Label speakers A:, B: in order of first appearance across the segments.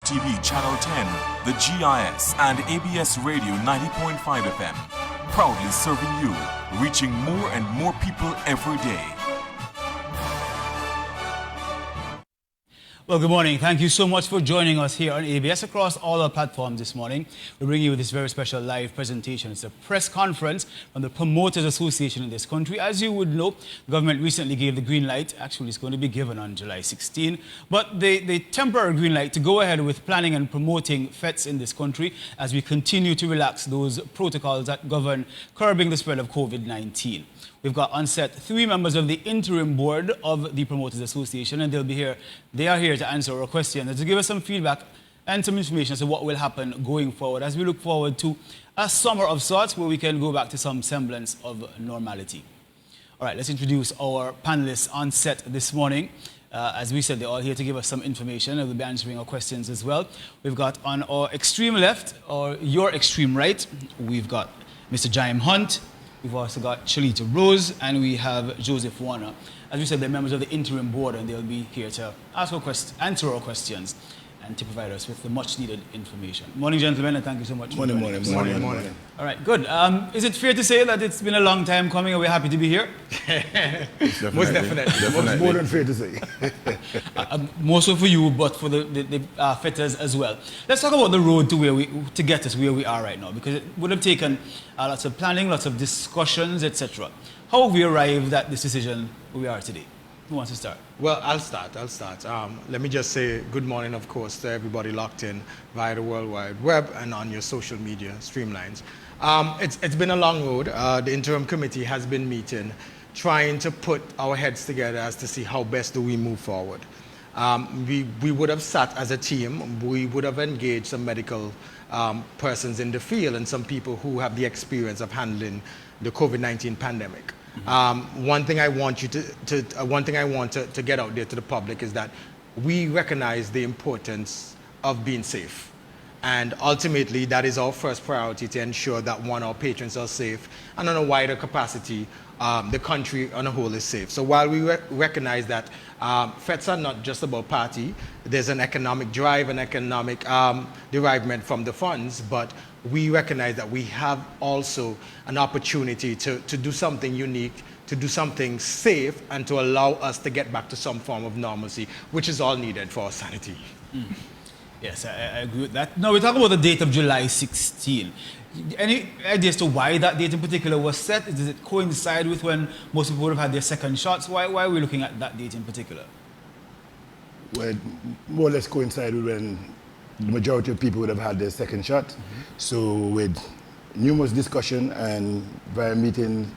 A: TV Channel 10, the GIS, and ABS Radio 90.5 FM. Proudly serving you, reaching more and more people every day.
B: Well, good morning. Thank you so much for joining us here on ABS across all our platforms this morning. We bring you this very special live presentation. It's a press conference from the Promoters Association in this country. As you would know, the government recently gave the green light. Actually, it's going to be given on July 16. But the temporary green light to go ahead with planning and promoting fetes in this country as we continue to relax those protocols that govern curbing the spread of COVID-19. We've got on set 3 members of the interim board of the Promoters Association, and they are here to answer our questions and to give us some feedback and some information as to what will happen going forward as we look forward to a summer of sorts where we can go back to some semblance of normality. All right, let's introduce our panelists on set this morning. As we said, they're all here to give us some information, and we'll be answering our questions as well. We've got on our extreme left, or your extreme right, we've got Mr. JIME HUNTE. We've also got CHALITA Rose, and we have Joseph Warner. As we said, they're members of the interim board, and they'll be here to answer our questions and to provide us with the much-needed information. Morning, gentlemen, and thank you so much.
C: Morning.
B: All right, good. Is it fair to say that it's been a long time coming, and we're happy to be here?
C: Most definitely. More than fair to say.
B: More so for you, but for the fetters as well. Let's talk about the road to get us where we are right now, because it would have taken lots of planning, lots of discussions, etc. How have we arrived at this decision where we are today? Who wants to start?
D: Well, I'll start. Let me just say good morning, of course, to everybody locked in via the World Wide Web and on your social media streamlines. It's been a long road. The interim committee has been meeting, trying to put our heads together as to see how best do we move forward. We would have sat as a team. We would have engaged some medical persons in the field and some people who have the experience of handling the COVID-19 pandemic. One thing I want to get out there to the public is that we recognize the importance of being safe. And ultimately, that is our first priority, to ensure that, one, our patrons are safe, and on a wider capacity, the country on a whole is safe. So while we recognize that fetes are not just about party, there's an economic drive, an economic derivement from the funds, but we recognize that we have also an opportunity to do something unique, to do something safe, and to allow us to get back to some form of normalcy, which is all needed for our sanity.
B: Yes, I agree with that. Now, we talk about the date of July 16. Any idea as to why that date in particular was set? Does it coincide with when most people would have had their second shots? Why are we looking at that date in particular?
C: Well, more or less coincide with when the majority of people would have had their second shot. So with numerous discussion and via meeting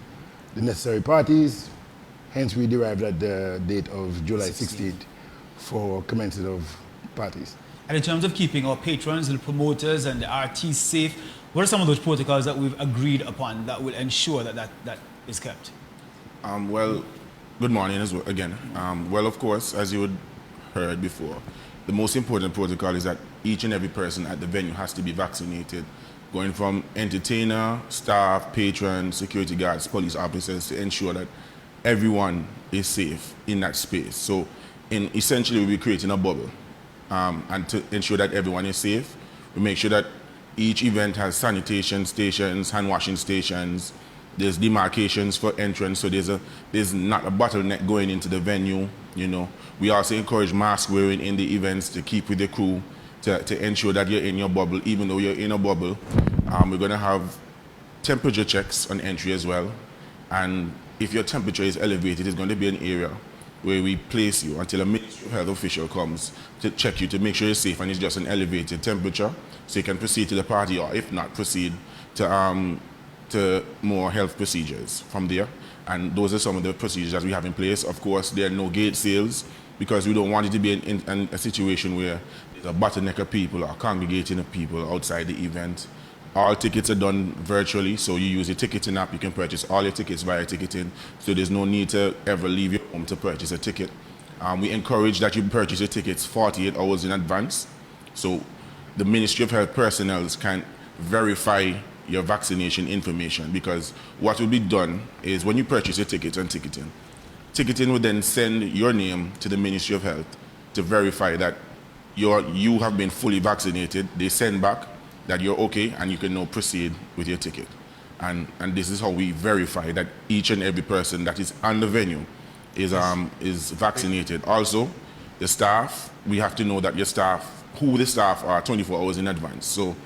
C: the necessary parties, hence we derived at the date of July 16th for commencement of parties.
B: And in terms of keeping our patrons and the promoters and the RTs safe, what are some of those protocols that we've agreed upon that will ensure that is kept?
E: Well, good morning again. Well, of course, as you had heard before, the most important protocol is that each and every person at the venue has to be vaccinated, going from entertainer, staff, patrons, security guards, police officers, to ensure that everyone is safe in that space. So essentially, we'll be creating a bubble. And to ensure that everyone is safe, we make sure that each event has sanitation stations, hand washing stations, there's demarcations for entrance, so there's not a bottleneck going into the venue. We also encourage mask wearing in the events to keep with the crew, to ensure that you're in your bubble. Even though you're in a bubble, we're going to have temperature checks on entry as well. And if your temperature is elevated, it's going to be an area where we place you until a Ministry of Health official comes to check you to make sure you're safe, and it's just an elevated temperature, so you can proceed to the party, or if not, proceed to more health procedures from there. And those are some of the procedures that we have in place. Of course, there are no gate sales, because we don't want it to be in a situation where there's a bottleneck of people or congregating of people outside the event. All tickets are done virtually, so you use your ticketing app. You can purchase all your tickets via ticketing, so there's no need to ever leave your home to purchase a ticket. We encourage that you purchase your tickets 48 hours in advance, so the Ministry of Health personnel can verify your vaccination information, because what will be done is when you purchase your tickets on ticketing will then send your name to the Ministry of Health to verify that you have been fully vaccinated, they send back that you're okay and you can now proceed with your ticket. And this is how we verify that each and every person that is on the venue is vaccinated. Also, the staff, we have to know that your staff, who the staff are 24 hours in advance. So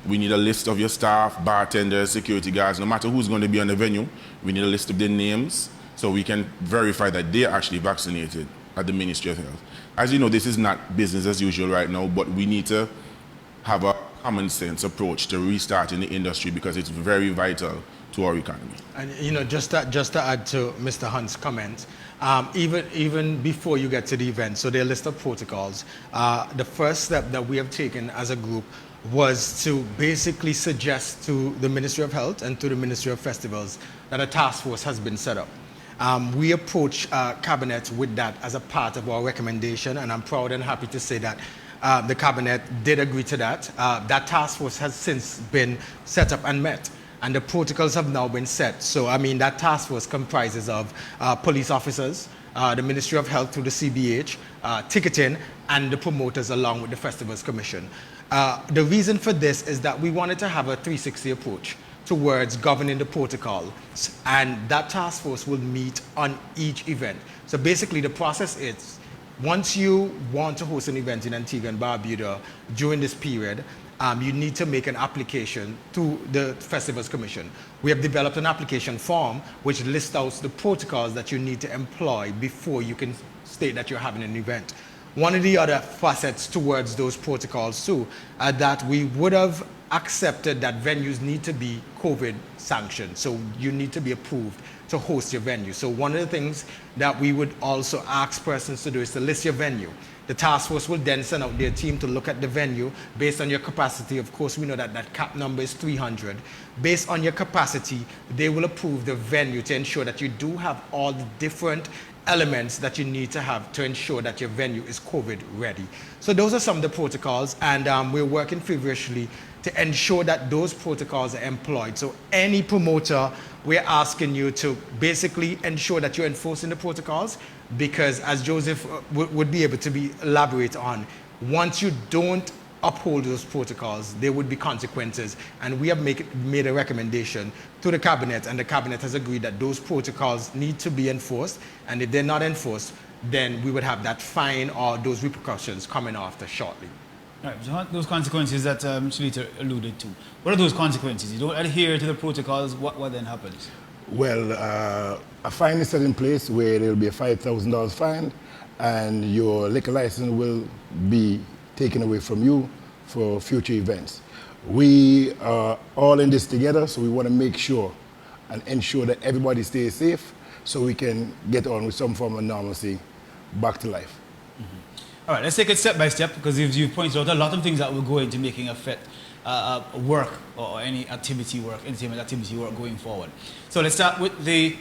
E: we need a list of your staff, bartenders, security guards, no matter who's going to be on the venue, we need a list of their names so we can verify that they're actually vaccinated at the Ministry of Health. As you know, this is not business as usual right now, but we need to have a common sense approach to restarting the industry because it's very vital to our economy.
D: And just to add to Mr. Hunt's comments, even before you get to the event, so there are a list of protocols. The first step that we have taken as a group was to basically suggest to the Ministry of Health and to the Ministry of Festivals that a task force has been set up. We approached Cabinet with that as a part of our recommendation, and I'm proud and happy to say that the Cabinet did agree to that. That task force has since been set up and met, and the protocols have now been set. So, that task force comprises of police officers, the Ministry of Health through the CBH, ticketing, and the promoters along with the Festivals Commission. The reason for this is that we wanted to have a 360 approach towards governing the protocol, and that task force will meet on each event. So basically the process is, once you want to host an event in Antigua and Barbuda during this period, you need to make an application to the Festivals Commission. We have developed an application form which lists out the protocols that you need to employ before you can state that you're having an event. One of the other facets towards those protocols too are that we would have accepted that venues need to be COVID sanctioned. So you need to be approved to host your venue. So one of the things that we would also ask persons to do is to list your venue. The task force will then send out their team to look at the venue based on your capacity. Of course, we know that that cap number is 300. Based on your capacity, they will approve the venue to ensure that you do have all the different elements that you need to have to ensure that your venue is COVID ready. So those are some of the protocols, and we're working feverishly to ensure that those protocols are employed. So any promoter, we're asking you to basically ensure that you're enforcing the protocols, because as Joseph would be able to elaborate on, once you don't uphold those protocols, there would be consequences. And we have made a recommendation to the Cabinet, and the Cabinet has agreed that those protocols need to be enforced, and if they're not enforced, then we would have that fine or those repercussions coming after shortly.
B: Right, so those consequences that CHALITA alluded to, what are those consequences? You don't adhere to the protocols, what then happens?
C: Well, a fine is set in place where there will be a $5,000 fine, and your liquor license will be taken away from you for future events. We are all in this together, so we want to make sure and ensure that everybody stays safe so we can get on with some form of normalcy back to life.
B: All right, let's take it step by step, because you've pointed out a lot of things that will go into making a fete work, or any activity work, entertainment activity work going forward. So let's start with the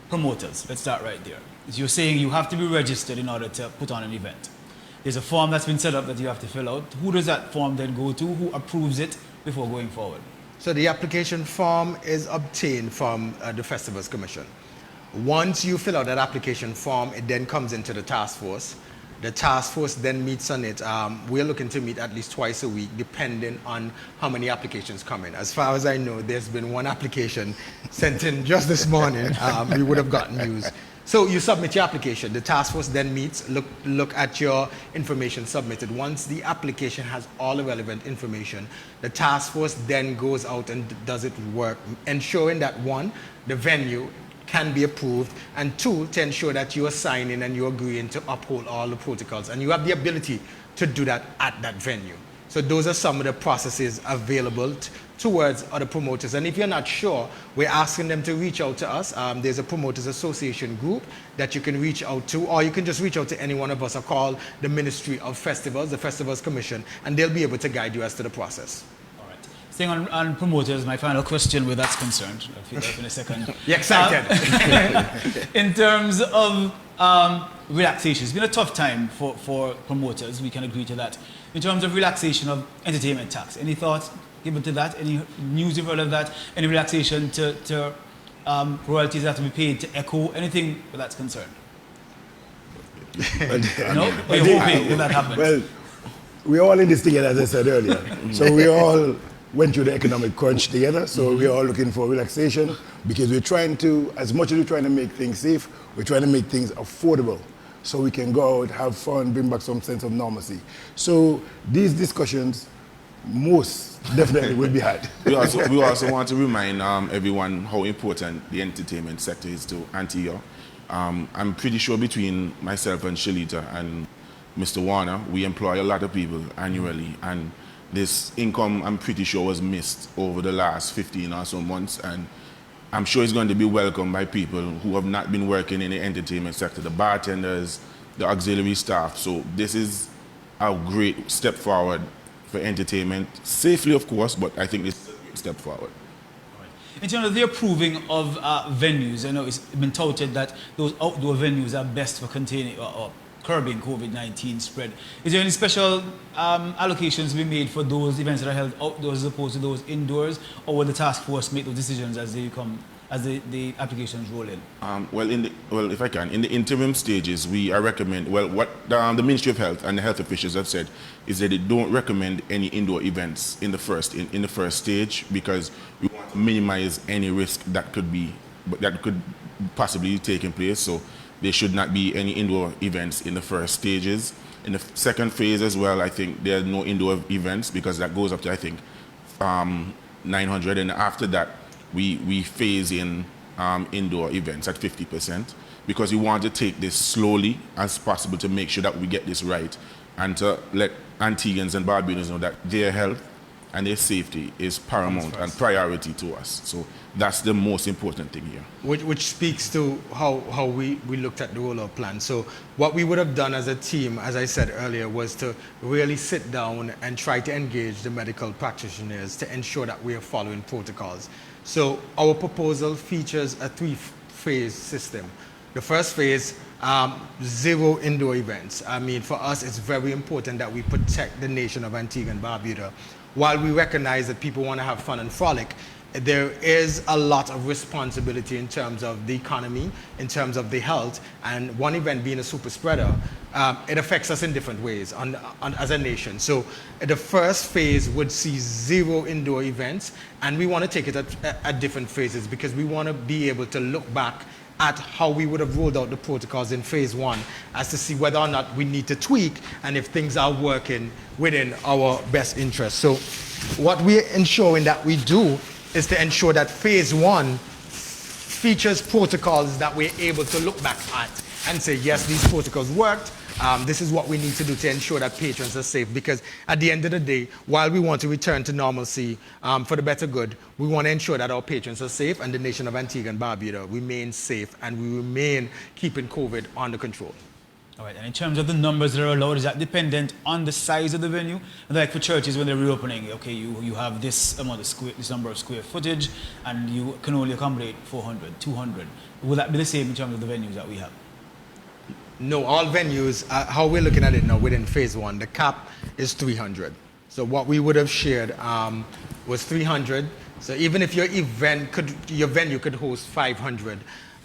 B: promoters. Let's start right there. As you're saying, you have to be registered in order to put on an event. There's a form that's been set up that you have to fill out. Who does that form then go to? Who approves it before going forward?
D: So the application form is obtained from the Festivals Commission. Once you fill out that application form, it then comes into the task force. The task force then meets on it. We're looking to meet at least twice a week, depending on how many applications come in. As far as I know, there's been one application sent in just this morning. We would have gotten news. So you submit your application. The task force then meets, look at your information submitted. Once the application has all the relevant information, the task force then goes out and does its work, ensuring that one, the venue can be approved, and two, to ensure that you are signing and you're agreeing to uphold all the protocols, and you have the ability to do that at that venue. So those are some of the processes available towards other promoters. And if you're not sure, we're asking them to reach out to us. There's a Promoters Association group that you can reach out to, or you can just reach out to any one of us or call the Ministry of Festivals, the Festivals Commission, and they'll be able to guide you as to the process.
B: Staying on promoters, my final question where that's concerned. I'll feel that in a second.
D: You're excited.
B: In terms of relaxation, it's been a tough time for promoters, we can agree to that. In terms of relaxation of entertainment tax, any thoughts given to that? Any news you've heard of that? Any relaxation to royalties that have to be paid to ECHO? Anything where that's concerned? No? Are you hoping that happens?
C: Well, we're all in this together, as I said earlier. So we all went through the economic crunch together. So we're all looking for relaxation because we're trying to, as much as we're trying to make things safe, we're trying to make things affordable so we can go out, have fun, bring back some sense of normalcy. So these discussions most definitely will be had.
E: We also want to remind everyone how important the entertainment sector is to Antigua. I'm pretty sure between myself and CHALITA and Mr. Warner, we employ a lot of people annually, and this income, I'm pretty sure, was missed over the last 15 or so months, and I'm sure it's going to be welcomed by people who have not been working in the entertainment sector, the bartenders, the auxiliary staff. So this is a great step forward for entertainment, safely of course, but I think this is a great step forward.
B: In terms of the approving of venues, I know it's been touted that those outdoor venues are best for containing or curbing COVID-19 spread. Is there any special allocations to be made for those events that are held outdoors as opposed to those indoors, or will the task force make those decisions as they come, as the applications roll in?
E: Well, if I can, in the interim stages, we are recommend. Well, what the Ministry of Health and the health officials have said is that they don't recommend any indoor events in the first stage because we want to minimize any risk that could possibly be taking place. So there should not be any indoor events in the first stages. In the second phase as well, I think there are no indoor events because that goes up to, I think, 900, and after that, we phase in indoor events at 50% because we want to take this slowly as possible to make sure that we get this right and to let Antiguans and Barbadians know that their health and their safety is paramount and priority to us. So that's the most important thing here.
D: Which speaks to how we looked at the rollout plan. So what we would have done as a team, as I said earlier, was to really sit down and try to engage the medical practitioners to ensure that we are following protocols. So our proposal features a three-phase system. The first phase, 0 indoor events. I mean, for us, it's very important that we protect the nation of Antigua and Barbuda. While we recognize that people want to have fun and frolic, there is a lot of responsibility in terms of the economy, in terms of the health, and one event being a super spreader, it affects us in different ways as a nation. So the first phase would see 0 indoor events, and we want to take it at different phases because we want to be able to look back at how we would have rolled out the protocols in phase 1 as to see whether or not we need to tweak and if things are working within our best interest. So what we're ensuring that we do is to ensure that phase 1 features protocols that we're able to look back at and say, yes, these protocols worked. This is what we need to do to ensure that patrons are safe, because at the end of the day, while we want to return to normalcy for the better good, we want to ensure that our patrons are safe and the nation of Antigua and Barbuda remains safe and we remain keeping COVID under control.
B: All right, and in terms of the numbers that are allowed, is that dependent on the size of the venue? Like for churches, when they're reopening, okay, you have this amount of this number of square footage, and you can only accommodate 400, 200. Will that be the same in terms of the venues that we have?
D: No, all venues, how we're looking at it now within phase 1, the cap is 300. So what we would have shared was 300. So even if your venue could host 500,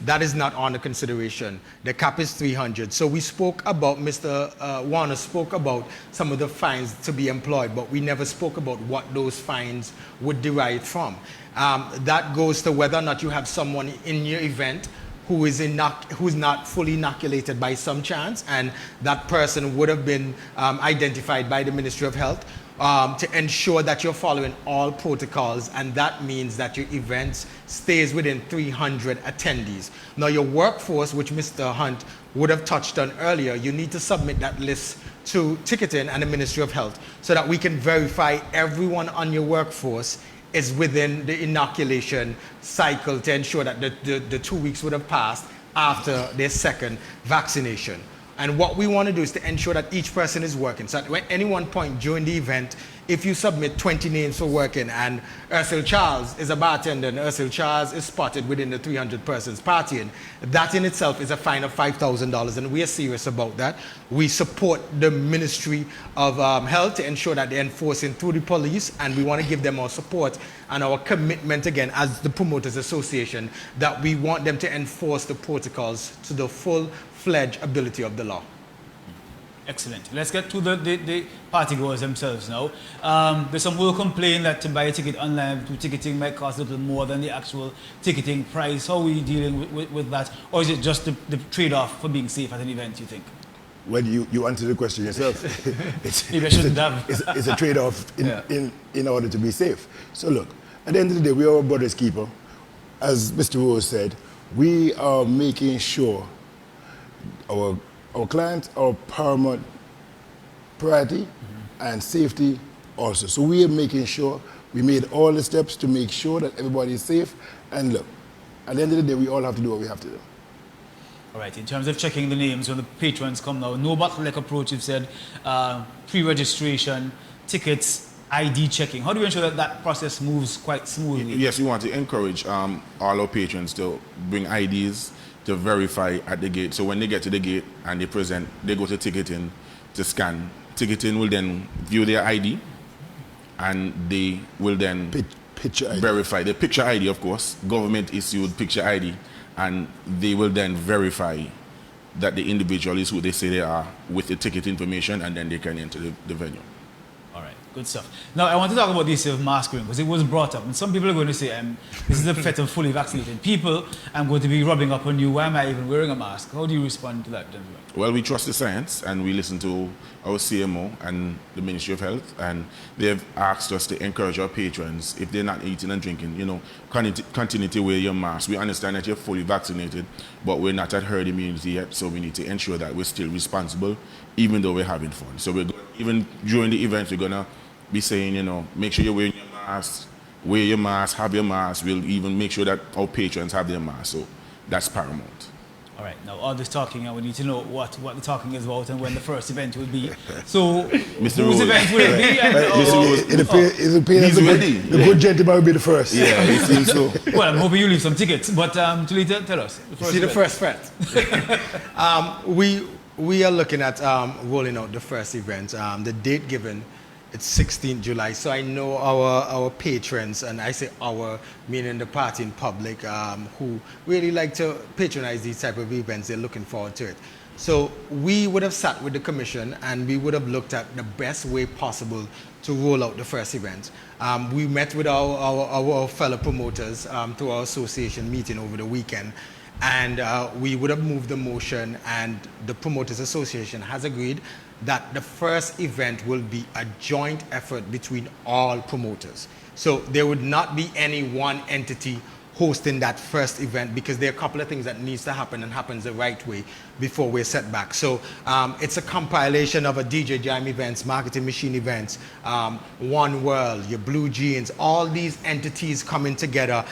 D: that is not under consideration. The cap is 300. So we spoke about, Mr. Warner spoke about some of the fines to be employed, but we never spoke about what those fines would derive from. That goes to whether or not you have someone in your event who is not fully inoculated by some chance, and that person would have been identified by the Ministry of Health to ensure that you're following all protocols, and that means that your event stays within 300 attendees. Now your workforce, which Mr. Hunt would have touched on earlier, you need to submit that list to ticketing and the Ministry of Health so that we can verify everyone on your workforce is within the inoculation cycle to ensure that the 2 weeks would have passed after their second vaccination. And what we want to do is to ensure that each person is working. So at any one point during the event, if you submit 20 names for working and Ursula Charles is a bartender and Ursula Charles is spotted within the 300 persons partying, that in itself is a fine of $5,000, and we are serious about that. We support the Ministry of Health to ensure that they're enforcing through the police, and we want to give them our support and our commitment again as the Promoters Association that we want them to enforce the protocols to the full-fledged ability of the law.
B: Excellent. Let's get to the party goers themselves now. There's some who will complain that to buy a ticket online through ticketing might cost a little more than the actual ticketing price. How are we dealing with that? Or is it just the trade-off for being safe at an event, you think?
C: Well, you answered the question yourself.
B: Maybe I shouldn't have.
C: It's a trade-off in order to be safe. So look, at the end of the day, we are a brother's keeper. As Mr. Rose said, we are making sure our clients are paramount priority and safety also. So we are making sure we made all the steps to make sure that everybody is safe. And look, at the end of the day, we all have to do what we have to do.
B: All right, in terms of checking the names when the patrons come now, no bottleneck approach, you've said, pre-registration, tickets, ID checking. How do we ensure that that process moves quite smoothly?
E: Yes, we want to encourage all our patrons to bring IDs to verify at the gate. So when they get to the gate and they present, they go to ticketing to scan. Ticketing will then view their ID and they will then
C: Picture ID.
E: verify. The picture ID, of course, government issued picture ID, and they will then verify that the individual is who they say they are with the ticket information, and then they can enter the venue.
B: All right, good stuff. Now, I want to talk about the issue of mask wearing, because it was brought up, and some people are going to say, this is a fete of fully vaccinated people. I'm going to be rubbing up on you. Why am I even wearing a mask? How do you respond to that, gentlemen?
E: Well, we trust the science, and we listen to our CMO and the Ministry of Health, and they have asked us to encourage our patrons, if they're not eating and drinking, continue to wear your mask. We understand that you're fully vaccinated, but we're not at herd immunity yet, so we need to ensure that we're still responsible, even though we're having fun. So even during the event, we're going to be saying, make sure you're wearing your mask, wear your mask, have your mask. We'll even make sure that our patrons have their mask, so that's paramount.
B: All right, now all this talking, and we need to know what the talking is about and when the first event will be. So, whose event will it be?
C: It appears the good gentleman will be the first.
E: Yeah, it seems so.
B: Well, I'm hoping you leave some tickets. But, CHALITA, tell us.
D: The first fete. We are looking at rolling out the first event. The date given, it's 16th July. So I know our patrons, and I say our, meaning the party in public, who really like to patronize these type of events. They're looking forward to it. So we would have sat with the commission and we would have looked at the best way possible to roll out the first event. We met with our fellow promoters through our association meeting over the weekend. And we would have moved the motion, and the Promoters Association has agreed that the first event will be a joint effort between all promoters. So there would not be any one entity hosting that first event, because there are a couple of things that needs to happen and happens the right way before we're set back. So it's a compilation of a DJ JIME events, Marketing Machine events, One World, your Blue Jeans, all these entities coming together,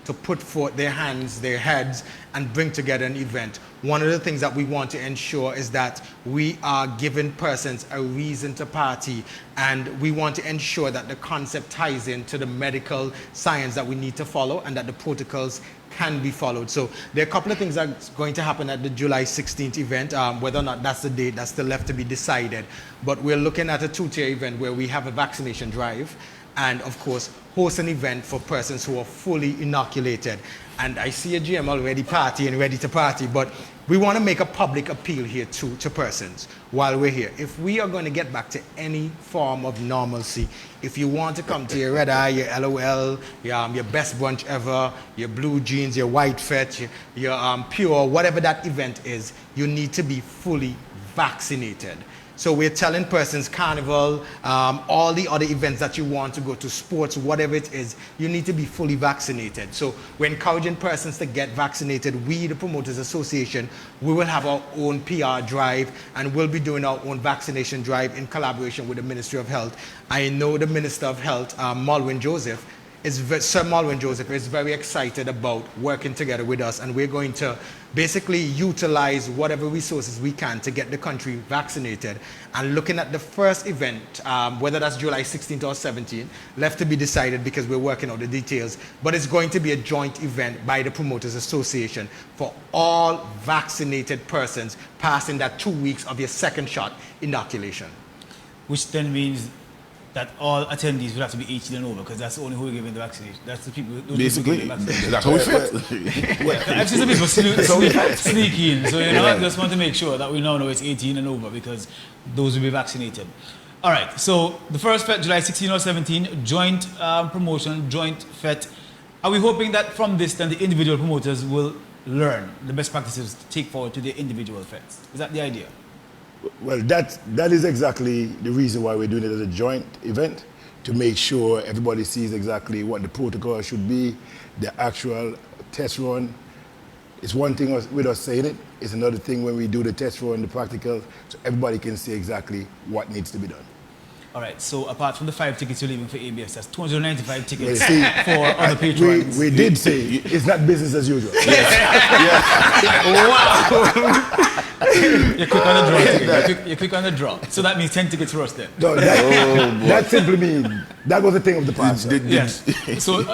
D: to put forth their hands, their heads, and bring together an event. One of the things that we want to ensure is that we are giving persons a reason to party, and we want to ensure that the concept ties into the medical science that we need to follow, and that the protocols can be followed. So there are a couple of things that's going to happen at the July 16th event. Whether or not that's the date, that's still left to be decided. But we're looking at a two-tier event where we have a vaccination drive, and of course host an event for persons who are fully inoculated. And I see a GM already partying, ready to party, but we want to make a public appeal here to persons while we're here. If we are going to get back to any form of normalcy, if you want to come to your red eye, your LOL, your best brunch ever, your blue jeans, your white fete, your pure, whatever that event is, you need to be fully vaccinated. So we're telling persons, carnival, all the other events that you want to go to, sports, whatever it is, you need to be fully vaccinated. So we're encouraging persons to get vaccinated. We, the Promoters Association, we will have our own PR drive, and we'll be doing our own vaccination drive in collaboration with the Ministry of Health. I know the Minister of Health, Sir Malwin Joseph, is very excited about working together with us, and we're going to basically utilize whatever resources we can to get the country vaccinated. And looking at the first event, whether that's July 16th or 17th, left to be decided because we're working out the details, but it's going to be a joint event by the Promoters Association for all vaccinated persons passing that 2 weeks of your second shot inoculation.
B: Which then means that all attendees will have to be 18 and over because that's the only who are giving the vaccination. That's the people. Those
E: Basically,
B: people giving the
E: that's how we felt.
B: I've seen some people sneak in, so I just want to make sure that we now know it's 18 and over because those will be vaccinated. All right, so the first fete, July 16 or 17, joint promotion, joint fete. Are we hoping that from this, then the individual promoters will learn the best practices to take forward to their individual fetes? Is that the idea?
C: Well, that is exactly the reason why we're doing it as a joint event, to make sure everybody sees exactly what the protocol should be, the actual test run. It's one thing with us saying it, it's another thing when we do the test run, the practical, so everybody can see exactly what needs to be done.
B: All right, so apart from the 5 tickets you're leaving for ABS, that's 295 tickets
C: See,
B: for other patrons.
C: We did say it's not business as usual.
B: Wow! You're quick on the draw. You're quick on the draw. So that means 10 tickets for us then.
C: No, that simply means that was a thing of the past.
B: Yes. So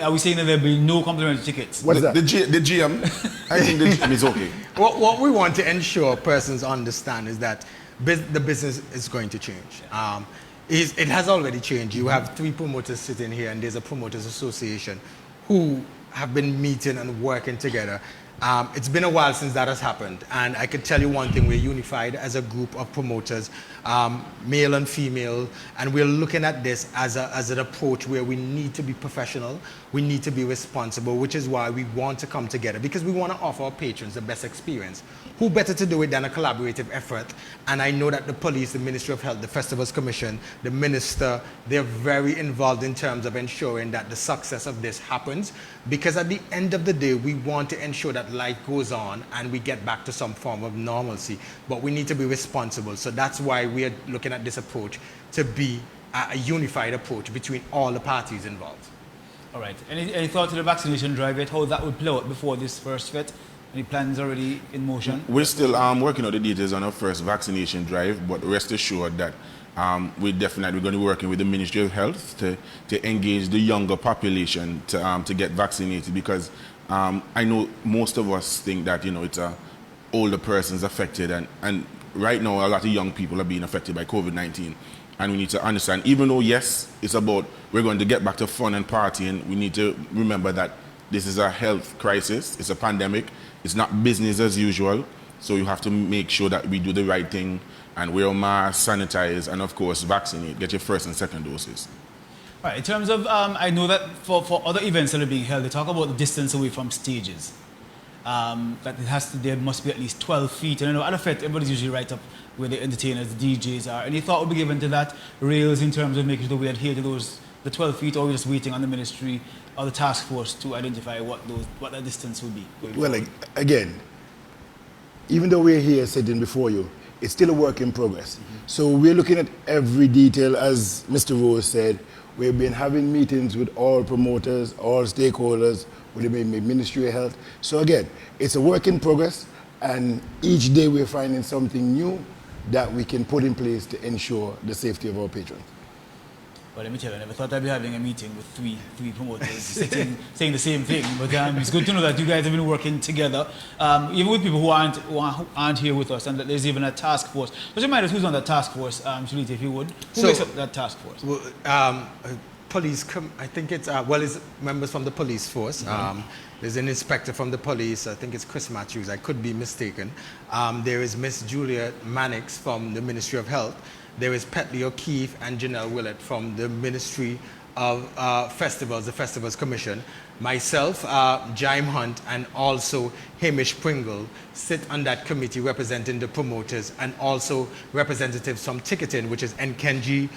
B: are we saying that there'll be no complimentary tickets?
C: What's that?
E: The GM, I think the GM is okay.
D: What we want to ensure persons understand is that the business is going to change. It has already changed. You have 3 promoters sitting here, and there's a promoters association who have been meeting and working together. It's been a while since that has happened, and I could tell you one thing: we're unified as a group of promoters, male and female, and we're looking at this as an approach where we need to be professional, we need to be responsible, which is why we want to come together, because we want to offer our patrons the best experience. Who better to do it than a collaborative effort? And I know that the police, the Ministry of Health, the Festivals Commission, the Minister, they're very involved in terms of ensuring that the success of this happens, because at the end of the day, we want to ensure that life goes on and we get back to some form of normalcy, but we need to be responsible. So that's why we are looking at this approach to be a unified approach between all the parties involved.
B: All right. Any thought to the vaccination drive yet? How that would play out before this first fete? Any plans already in motion?
E: We're still working on the details on our first vaccination drive, but rest assured that we're definitely going to be working with the Ministry of Health to engage the younger population to get vaccinated, because I know most of us think that, it's older persons affected, and right now a lot of young people are being affected by COVID-19. And we need to understand, even though, yes, it's about we're going to get back to fun and partying, we need to remember that this is a health crisis, it's a pandemic, it's not business as usual. So you have to make sure that we do the right thing and wear a mask, sanitize, and of course vaccinate, get your first and second doses.
B: All right, in terms of, I know that for other events that are being held, they talk about the distance away from stages. That there must be at least 12 feet. And I know at a fete, everybody's usually right up where the entertainers, the DJs are. Any thought would be given to that, rails in terms of making sure we adhere to the 12 feet, or we're just waiting on the ministry or the task force to identify what that distance will be?
C: Well, again, even though we're here sitting before you, it's still a work in progress. So we're looking at every detail, as Mr. Rose said. We've been having meetings with all promoters, all stakeholders, with the Ministry of Health. So again, it's a work in progress, and each day we're finding something new that we can put in place to ensure the safety of our patrons.
B: Well, let me tell you, I never thought I'd be having a meeting with three promoters sitting, saying the same thing. But it's good to know that you guys have been working together, even with people who aren't here with us, and that there's even a task force. Just remind us who's on that task force, CHALITA, if you would. Who makes up that task force?
D: Well, police, I think it's, it's members from the police force. There's an inspector from the police, I think it's Chris Matthews, I could be mistaken. There is Miss Julia Mannix from the Ministry of Health. There is Petley O'Keefe and Janelle Willett from the Ministry of Festivals, the Festivals Commission. Myself, JIME HUNTE, and also Hamish Pringle sit on that committee representing the promoters, and also representatives from ticketing, which is Nkenji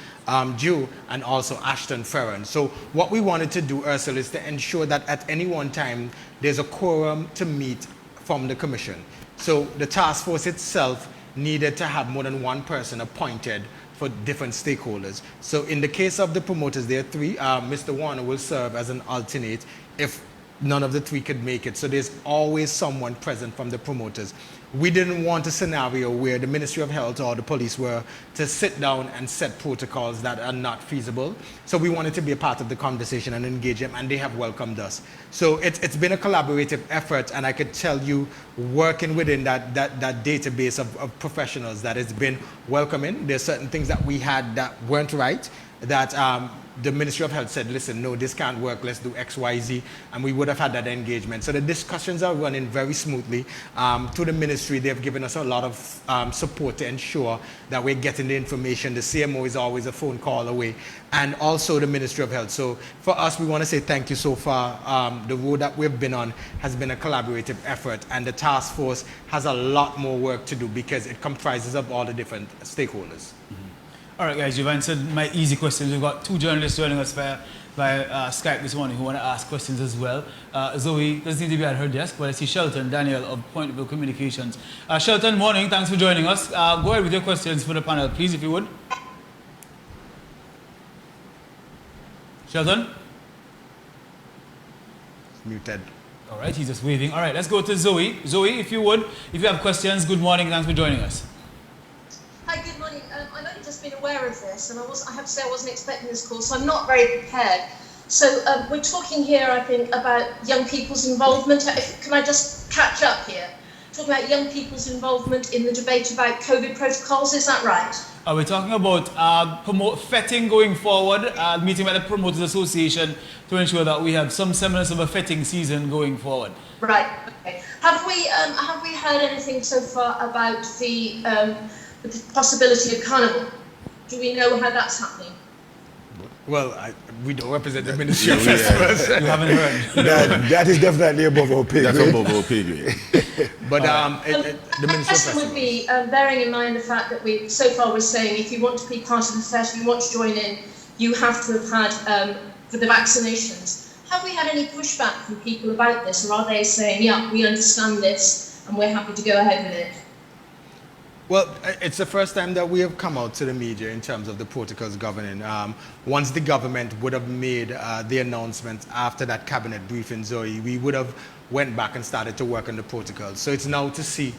D: Jew, and also Ashton Ferron. So what we wanted to do, Ursula, is to ensure that at any one time there's a quorum to meet from the commission. So the task force itself needed to have more than one person appointed for different stakeholders. So in the case of the promoters, there are 3. Mr. Warner will serve as an alternate if none of the three could make it. So there's always someone present from the promoters. We didn't want a scenario where the Ministry of Health or the police were to sit down and set protocols that are not feasible. So we wanted to be a part of the conversation and engage them, and they have welcomed us. So it's been a collaborative effort, and I could tell you, working within that database of professionals, that it's been welcoming. There's certain things that we had that weren't right, that the Ministry of Health said, listen, no, this can't work, let's do X, Y, Z, and we would have had that engagement. So the discussions are running very smoothly. To the ministry, they've given us a lot of support to ensure that we're getting the information. The CMO is always a phone call away, and also the Ministry of Health. So for us, we want to say thank you so far. The road that we've been on has been a collaborative effort, and the task force has a lot more work to do because it comprises of all the different stakeholders.
B: All right, guys, you've answered my easy questions. We've got two journalists joining us via Skype this morning who want to ask questions as well. Zoe doesn't seem to be at her desk, but I see Shelton Daniel of Point of View Communications. Shelton, morning. Thanks for joining us. Go ahead with your questions for the panel, please, if you would. Shelton?
D: Muted.
B: All right, he's just waving. All right, let's go to Zoe. Zoe, if you would, if you have questions, good morning. Thanks for joining us.
F: Hi, good morning. I've only just been aware of this, and I have to say I wasn't expecting this call, so I'm not very prepared. So we're talking here, I think, about young people's involvement. Can I just catch up here? Talking about young people's involvement in the debate about COVID protocols, is that right?
B: We're talking about fetting going forward, meeting with the Promoters Association to ensure that we have some semblance of a fetting season going forward.
F: Right, okay. Have we heard anything so far about the possibility of carnival? Do we know how that's happening?
D: Well, we don't represent the Ministry of Festivals.
B: You haven't heard.
C: That is definitely above our pay grade.
E: That's above our pay grade.
D: But the Ministry of
F: question would
D: Festivals.
F: be, bearing in mind the fact that we so far we're saying if you want to be part of the fete, you want to join in, you have to have had for the vaccinations. Have we had any pushback from people about this, or are they saying, yeah, we understand this and we're happy to go ahead with it?
D: Well, it's the first time that we have come out to the media in terms of the protocols governing. Once the government would have made the announcement after that cabinet briefing, Zoe, we would have went back and started to work on the protocols. So it's now to see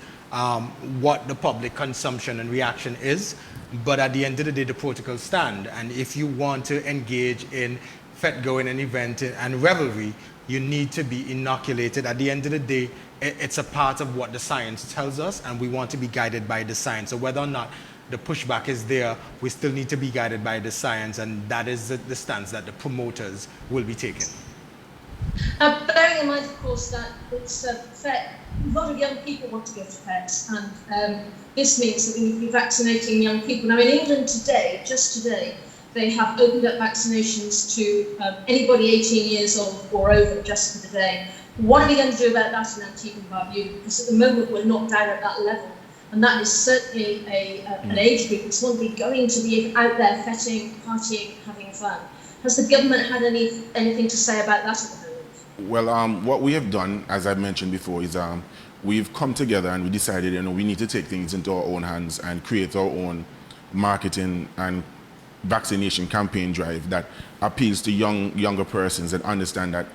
D: what the public consumption and reaction is. But at the end of the day, the protocols stand. And if you want to engage in fete going and event and revelry, you need to be inoculated. At the end of the day, it's a part of what the science tells us, and we want to be guided by the science. So whether or not the pushback is there, we still need to be guided by the science, and that is the stance that the promoters will be taking.
F: Bearing in mind, of course, that it's fete, a lot of young people want to go to fetes, and this means that we need to be vaccinating young people. Now, in England today, just today, they have opened up vaccinations to anybody 18 years old or over just for the day. What are we going to do about that in Antigua and Barbuda? Because at the moment we're not down at that level, and that is certainly an age group that's want to be going to be out there fetting, partying, having fun. Has the government had anything to say about that at the moment?
E: Well, what we have done, as I mentioned before, is we've come together and we decided, we need to take things into our own hands and create our own marketing and vaccination campaign drive that appeals to younger persons and understand that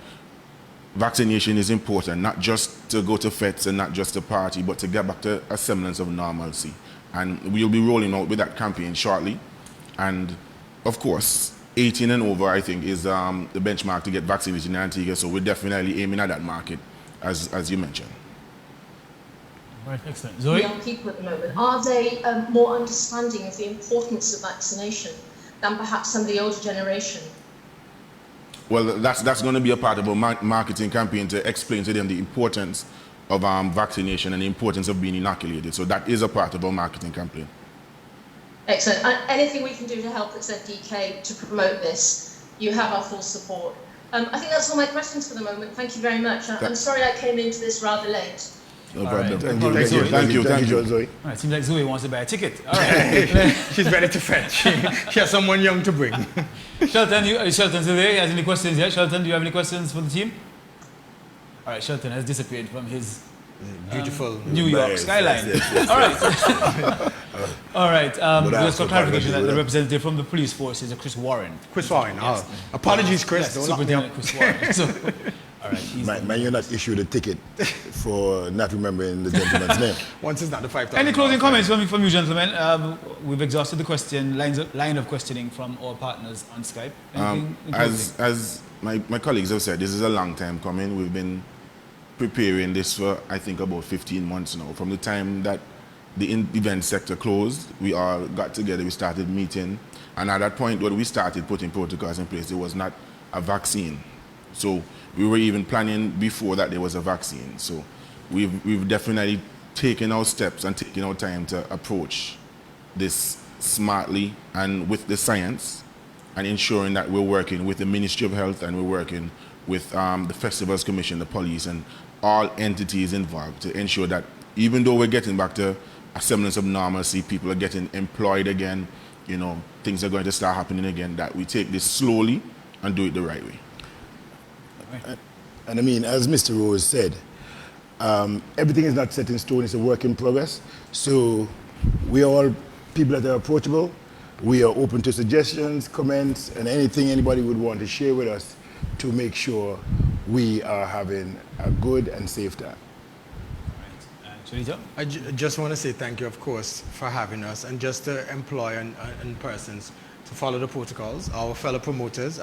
E: vaccination is important, not just to go to fetes and not just to party, but to get back to a semblance of normalcy. And we'll be rolling out with that campaign shortly. And of course, 18 and over, I think, is the benchmark to get vaccinated in Antigua. So we're definitely aiming at that market, as you mentioned.
B: Right, excellent. Zoe?
F: Young people at the moment, are they more understanding of the importance of vaccination than perhaps some of the older generation?
E: Well, that's going to be a part of a marketing campaign to explain to them the importance of vaccination and the importance of being inoculated. So that is a part of our marketing campaign.
F: Excellent. Anything we can do to help at ZDK to promote this, you have our full support. I think that's all my questions for the moment. Thank you very much. I'm sorry I came into this rather late.
E: No problem.
B: Right.
E: Thank you,
C: Zoe.
B: All right, seems like Zoe wants to buy a ticket. All right.
D: She's ready to fetch. She has someone young to bring.
B: Shelton today has any questions yet? Shelton, do you have any questions for the team? All right, Shelton has disappeared from his
D: beautiful
B: New York skyline. Yes. All right. All right. Just for clarification, that the representative from the police force is Chris Warren.
D: Chris Warren. Yes. Apologies, Chris.
B: Yes, Superintendent Chris Warren. So, All right.
C: Man, you're not issued a ticket for not remembering the gentleman's name.
D: Once it's not the 5,000.
B: Any closing comments from you, gentlemen? We've exhausted the line of questioning from all partners on Skype.
E: As my colleagues have said, this is a long time coming. We've been preparing this for, I think, about 15 months now. From the time that the event sector closed, we all got together, we started meeting, and at that point when we started putting protocols in place, there was not a vaccine. So we were even planning before that there was a vaccine. So we've definitely taken our steps and taken our time to approach this smartly and with the science, and ensuring that we're working with the Ministry of Health and we're working with the Festivals Commission, the police, and all entities involved to ensure that even though we're getting back to a semblance of normalcy, people are getting employed again, you know, things are going to start happening again, that we take this slowly and do it the right way.
C: And I mean, as Mr. Rose said, everything is not set in stone, it's a work in progress. So we are all people that are approachable. We are open to suggestions, comments, and anything anybody would want to share with us to make sure we are having a good and safe time.
B: CHALITA?
D: I just want to say thank you, of course, for having us, and just to employ and persons to follow the protocols. Our fellow promoters,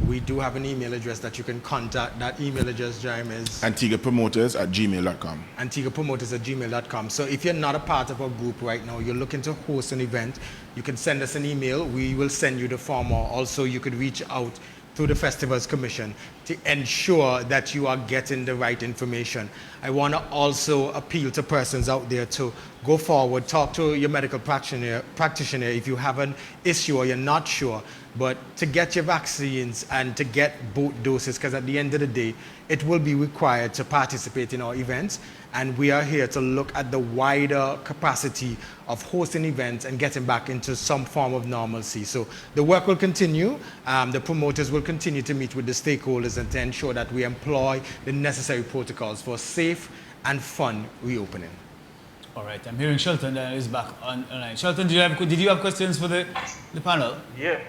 D: we do have an email address that you can contact. That email address, JIME, is
E: AntiguaPromoters@gmail.com.
D: AntiguaPromoters@gmail.com. So if you're not a part of our group right now, you're looking to host an event, you can send us an email. We will send you the form, or also you could reach out through the Festivals Commission to ensure that you are getting the right information. I want to also appeal to persons out there to go forward, talk to your medical practitioner if you have an issue or you're not sure, but to get your vaccines and to get both doses, because at the end of the day, it will be required to participate in our events, and we are here to look at the wider capacity of hosting events and getting back into some form of normalcy. So the work will continue. The promoters will continue to meet with the stakeholders and to ensure that we employ the necessary protocols for safe and fun reopening.
B: All right, I'm hearing Shelton is back online. Shelton, did you have questions for the panel?
G: Yeah.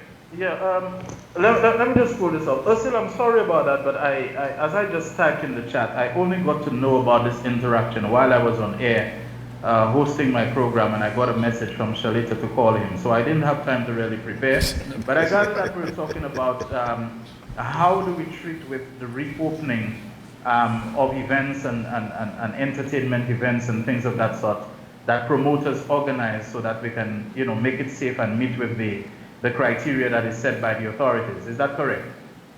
G: Let me just pull this up. Ursula, I'm sorry about that, but as I just typed in the chat, I only got to know about this interaction while I was on air hosting my program, and I got a message from CHALITA to call him. So I didn't have time to really prepare. But I got that we're talking about how do we treat with the reopening of events and entertainment events and things of that sort that promoters organize so that we can, you know, make it safe and meet with the criteria that is set by the authorities. Is that correct?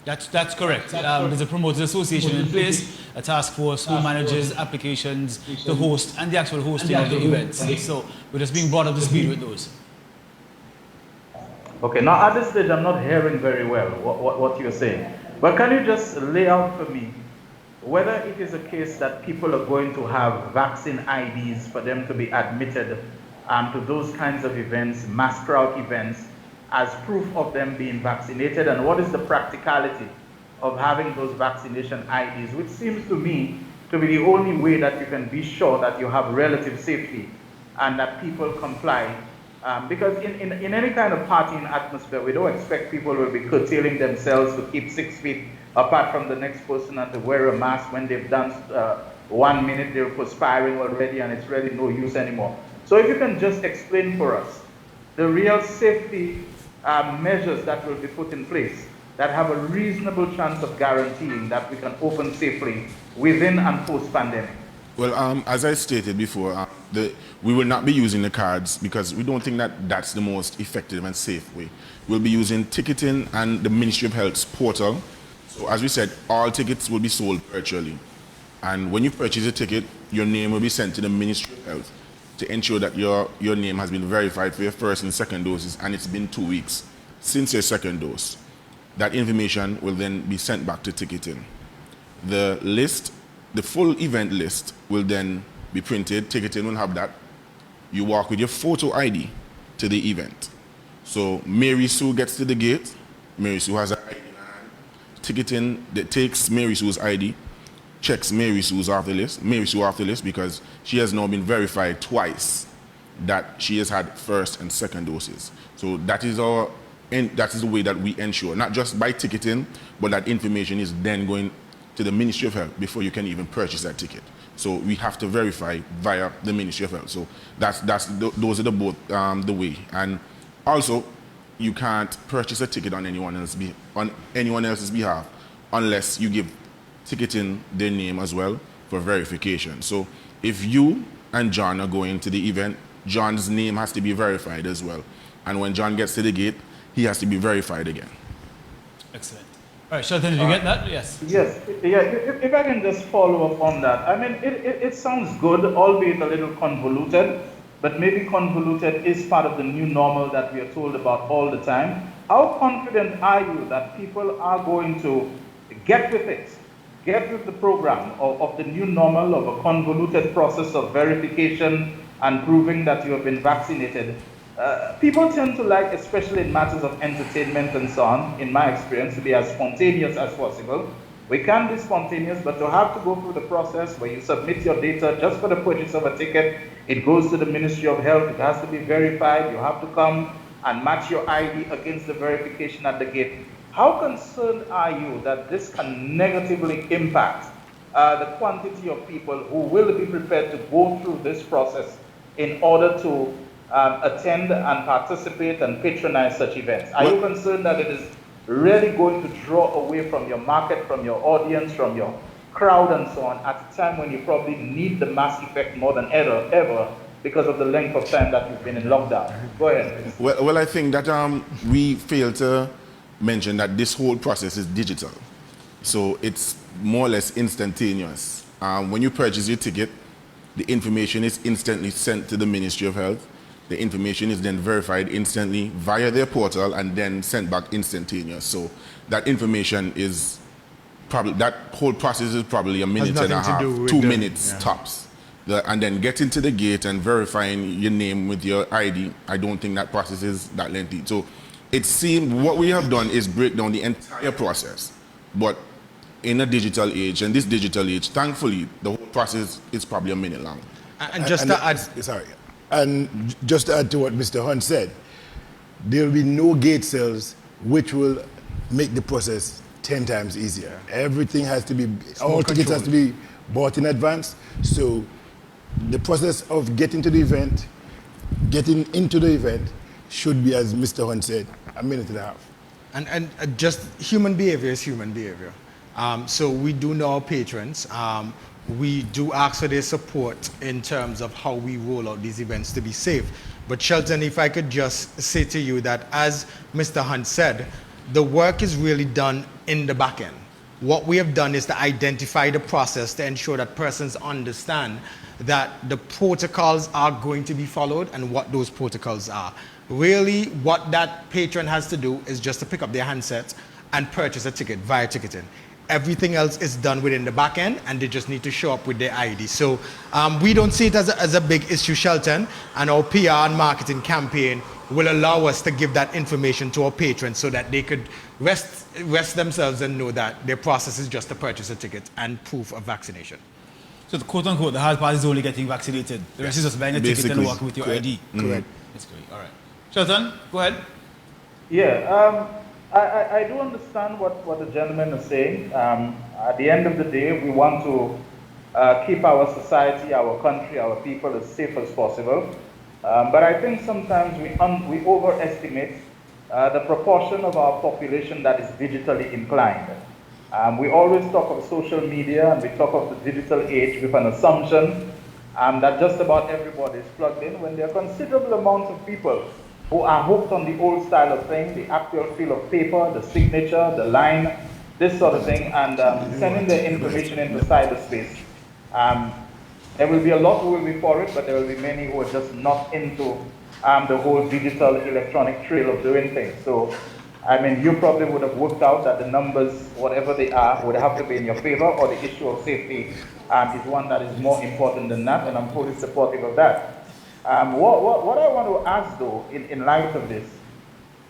B: That's correct. There's a promoters association in place, a task force who manages applications to host and the actual hosting of the events. So we're just being brought up to speed with those.
G: Okay, now at this stage I'm not hearing very well what you're saying. But can you just lay out for me whether it is a case that people are going to have vaccine IDs for them to be admitted to those kinds of events, mass crowd events, as proof of them being vaccinated, and what is the practicality of having those vaccination IDs, which seems to me to be the only way that you can be sure that you have relative safety and that people comply. Because in any kind of partying atmosphere, we don't expect people will be curtailing themselves to keep 6 feet apart from the next person and to wear a mask when they've danced 1 minute, they're perspiring already and it's really no use anymore. So if you can just explain for us the real safety measures that will be put in place that have a reasonable chance of guaranteeing that we can open safely within and post-pandemic.
E: Well, as I stated before, we will not be using the cards because we don't think that that's the most effective and safe way. We'll be using ticketing and the Ministry of Health's portal. So as we said, all tickets will be sold virtually. And when you purchase a ticket, your name will be sent to the Ministry of Health to ensure that your name has been verified for your first and second doses, and it's been 2 weeks since your second dose. That information will then be sent back to ticketing. The list, the full event list, will then be printed. Ticketing will have that. You walk with your photo ID to the event. So Mary Sue gets to the gate. Mary Sue has an ID in her hand. Ticketing that takes Mary Sue's ID, checks Mary Sue's off the list because she has now been verified twice that she has had first and second doses. So that is the way that we ensure, not just by ticketing, but that information is then going to the Ministry of Health before you can even purchase that ticket. So we have to verify via the Ministry of Health. So those are the way. And also, you can't purchase a ticket on anyone else's behalf unless you give ticketing their name as well for verification. So if you and John are going to the event, John's name has to be verified as well. And when John gets to the gate, he has to be verified again.
B: Excellent. All right, Shelton, did you get that? Yes.
G: Yes. Yeah. If I can just follow up on that. I mean, it sounds good, albeit a little convoluted, but maybe convoluted is part of the new normal that we are told about all the time. How confident are you that people are going to get with it, get with the program of the new normal of a convoluted process of verification and proving that you have been vaccinated? People tend to like, especially in matters of entertainment and so on, in my experience, to be as spontaneous as possible. We can be spontaneous, but to have to go through the process where you submit your data just for the purchase of a ticket, it goes to the Ministry of Health, it has to be verified, you have to come and match your ID against the verification at the gate. How concerned are you that this can negatively impact the quantity of people who will be prepared to go through this process in order to attend and participate and patronize such events? Are you concerned that it is really going to draw away from your market, from your audience, from your crowd and so on, at a time when you probably need the mass effect more than ever because of the length of time that you've been in lockdown? Go ahead.
E: Well, I think that we fail to mention that this whole process is digital. So it's more or less instantaneous. When you purchase your ticket, the information is instantly sent to the Ministry of Health. The information is then verified instantly via their portal and then sent back instantaneous. So that information is probably, that whole process is probably a minute and a half, 2 minutes tops. And then getting to the gate and verifying your name with your ID, I don't think that process is that lengthy. So it seems what we have done is break down the entire process. But in a digital age, and this digital age, thankfully, the whole process is probably a minute long.
D: And just to add,
C: and just to add to what Mr. Hunt said, there will be no gate sales which will make the process 10 times easier. Everything has to be, all tickets has to be bought in advance. So the process of getting to the event, getting into the event should be, as Mr. Hunt said, a minute and a half.
D: And just human behavior is human behavior. So we do know our patrons. We do ask for their support in terms of how we roll out these events to be safe. But Shelton, if I could just say to you that, as Mr. Hunt said, the work is really done in the back end. What we have done is to identify the process to ensure that persons understand that the protocols are going to be followed and what those protocols are. Really, what that patron has to do is just to pick up their handset and purchase a ticket via ticketing. Everything else is done within the back end, and they just need to show up with their ID. So we don't see it as a big issue, Shelton, and our PR and marketing campaign will allow us to give that information to our patrons so that they could rest themselves and know that their process is just to purchase a ticket and proof of vaccination.
B: So the quote unquote, the hard part is only getting vaccinated. The rest is just buying a ticket and walking with your ID.
C: Correct.
B: That's great. All right. Shelton, go ahead.
G: Yeah. I do understand what the gentleman is saying. At the end of the day, we want to keep our society, our country, our people as safe as possible. But I think sometimes we overestimate the proportion of our population that is digitally inclined. We always talk of social media and we talk of the digital age with an assumption that just about everybody is plugged in, when there are considerable amounts of people who are hooked on the old style of thing, the actual feel of paper, the signature, the line, this sort of thing, and sending their information into cyberspace. There will be a lot who will be for it, but there will be many who are just not into the whole digital electronic trail of doing things. So, I mean, you probably would have worked out that the numbers, whatever they are, would have to be in your favor, or the issue of safety is one that is more important than that, and I'm fully supportive of that. What I want to ask, though, in light of this,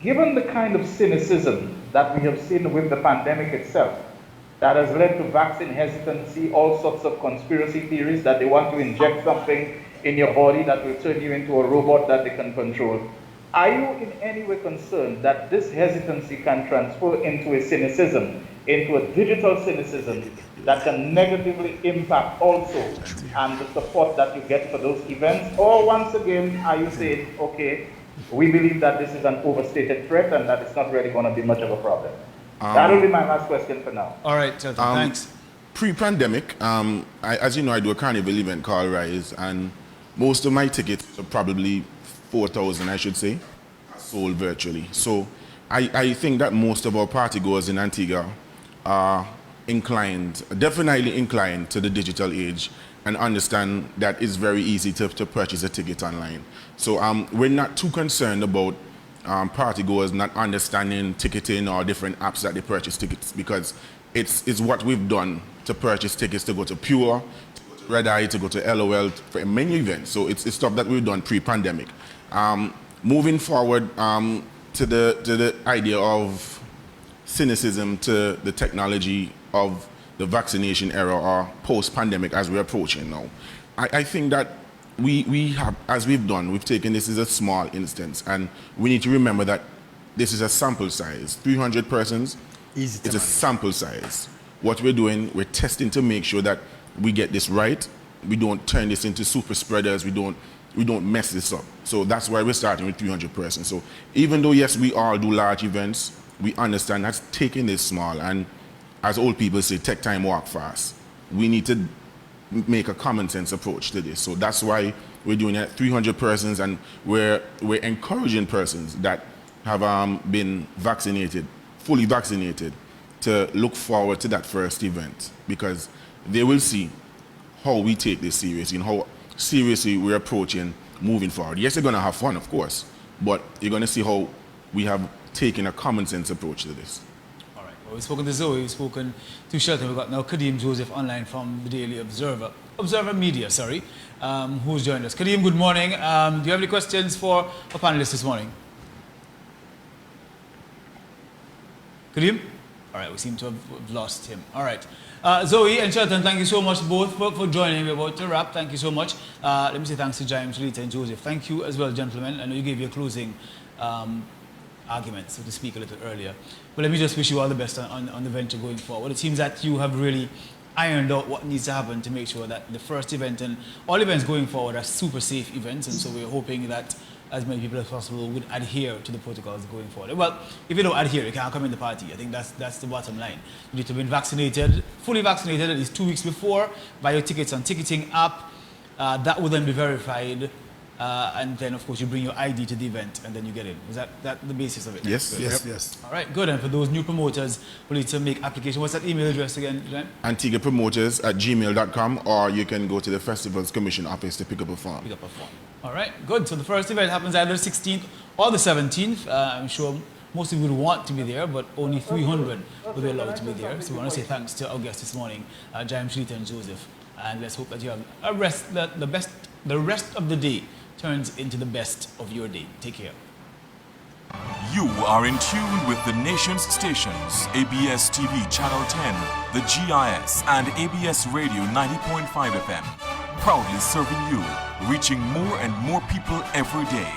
G: given the kind of cynicism that we have seen with the pandemic itself, that has led to vaccine hesitancy, all sorts of conspiracy theories that they want to inject something in your body that will turn you into a robot that they can control, are you in any way concerned that this hesitancy can transfer into a cynicism into a digital cynicism that can negatively impact also and the support that you get for those events? Or once again, are you saying, okay, we believe that this is an overstated threat and that it's not really going to be much of a problem? That will be my last question for now.
B: All right, thanks.
E: Pre-pandemic, as you know, I do a carnival event called Rise, and most of my tickets are probably 4,000, I should say, sold virtually. So I think that most of our partygoers in Antigua are definitely inclined to the digital age and understand that it's very easy to purchase a ticket online. So we're not too concerned about partygoers not understanding ticketing or different apps that they purchase tickets, because it's what we've done to purchase tickets to go to Pure, to go to Red Eye, to go to LOL, for many events. So it's stuff that we've done pre-pandemic. Moving forward to the idea of cynicism to the technology of the vaccination era or post-pandemic as we're approaching now, I think that we have, as we've done, we've taken this as a small instance, and we need to remember that this is a sample size. 300 persons, it's a sample size. What we're doing, we're testing to make sure that we get this right. We don't turn this into super spreaders. We don't mess this up. So that's why we're starting with 300 persons. So even though, yes, we all do large events, we understand that's taking this small. And as old people say, take time, walk fast. We need to make a common sense approach to this. So that's why we're doing it 300 persons, and we're encouraging persons that have been vaccinated, fully vaccinated, to look forward to that first event, because they will see how we take this seriously and how seriously we're approaching moving forward. Yes, they're going to have fun, of course, but you're going to see how we have taken a common sense approach to this.
B: All right. Well, we've spoken to Zoe, we've spoken to Shelton. We've got now Kadeem Joseph online from the Daily Observer Media, who's joined us. Kadeem, good morning. Do you have any questions for our panelists this morning? Kadeem? All right, we seem to have lost him. All right. Zoe and Shelton, thank you so much both for joining. We're about to wrap. Thank you so much. Let me say thanks to JIME, CHALITA, and Joseph. Thank you as well, gentlemen. I know you gave your closing argument, so to speak, a little earlier. But let me just wish you all the best on the venture going forward. It seems that you have really ironed out what needs to happen to make sure that the first event and all events going forward are super safe events. And so we're hoping that as many people as possible would adhere to the protocols going forward. Well, if you don't adhere, you can't come in the party. I think that's the bottom line. You need to be vaccinated, fully vaccinated at least 2 weeks before, buy your tickets on ticketing app. That will then be verified. And then, of course, you bring your ID to the event and then you get in. Is that the basis of it?
E: Yes.
C: Yes.
B: All right, good. And for those new promoters who need to make application, what's that email address again, Jen?
E: AntiguaPromoters@gmail.com, or you can go to the Festivals Commission office to pick up a form.
B: All right, good. So the first event happens either the 16th or the 17th. I'm sure most of you would want to be there, but only 300 will be allowed to be there. So we want to say thanks to our guests this morning, JIME, CHALITA, and Joseph. And let's hope that you have the rest of the day turns into the best of your day. Take care.
A: You are in tune with the nation's stations, ABS TV Channel 10, the GIS, and ABS Radio 90.5 FM. Proudly serving you, reaching more and more people every day.